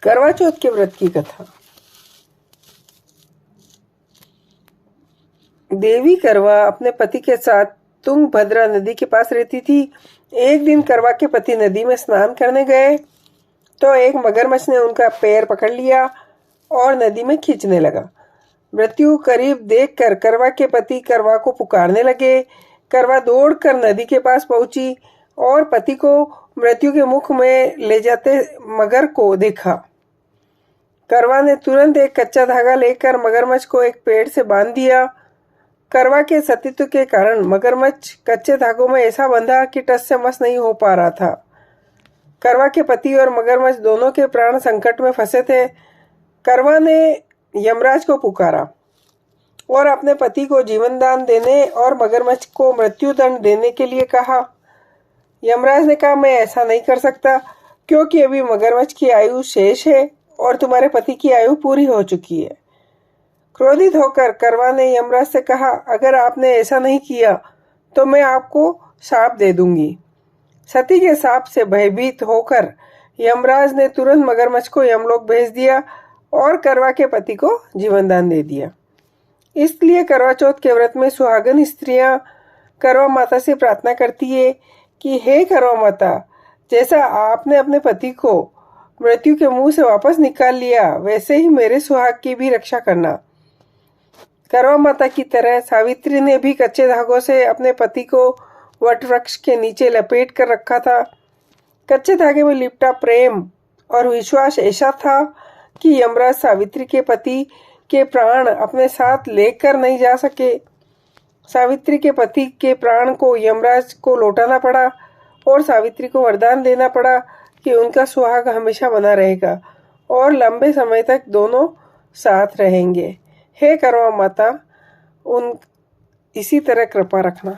करवा चौथ के व्रत की कथा। देवी करवा अपने पति के साथ तुंगभद्रा नदी के पास रहती थी। एक दिन करवा के पति नदी में स्नान करने गए तो एक मगरमच्छ ने उनका पैर पकड़ लिया और नदी में खींचने लगा। मृत्यु करीब देखकर करवा के पति करवा को पुकारने लगे। करवा दौड़कर नदी के पास पहुंची और पति को मृत्यु के मुख में ले जाते मगर को देखा। करवा ने तुरंत एक कच्चा धागा लेकर मगरमच्छ को एक पेड़ से बांध दिया। करवा के सतीत्व के कारण मगरमच्छ कच्चे धागों में ऐसा बंधा कि टस से मस नहीं हो पा रहा था। करवा के पति और मगरमच्छ दोनों के प्राण संकट में फंसे थे। करवा ने यमराज को पुकारा और अपने पति को जीवन दान देने और मगरमच्छ को मृत्यु दंड देने के लिए कहा। यमराज ने कहा, मैं ऐसा नहीं कर सकता क्योंकि अभी मगरमच्छ की आयु शेष है और तुम्हारे पति की आयु पूरी हो चुकी है। क्रोधित होकर करवा ने यमराज से कहा, अगर आपने ऐसा नहीं किया तो मैं आपको शाप दे दूंगी। सती के शाप से भयभीत होकर यमराज ने तुरंत मगरमच्छ को यमलोक भेज दिया और करवा के पति को जीवन दान दे दिया। इसलिए करवा चौथ के व्रत में सुहागन स्त्रियां करवा माता से प्रार्थना करती है कि हे करवा माता, जैसा आपने अपने पति को मृत्यु के मुंह से वापस निकाल लिया वैसे ही मेरे सुहाग की भी रक्षा करना। करवा माता की तरह सावित्री ने भी कच्चे धागों से अपने पति को वट वृक्ष के नीचे लपेट कर रखा था। कच्चे धागे में लिपटा प्रेम और विश्वास ऐसा था कि यमराज सावित्री के पति के प्राण अपने साथ लेकर नहीं जा सके। सावित्री के पति के प्राण को यमराज को लौटाना पड़ा और सावित्री को वरदान देना पड़ा कि उनका सुहाग हमेशा बना रहेगा और लंबे समय तक दोनों साथ रहेंगे। हे करवा माता, इसी तरह कृपा रखना।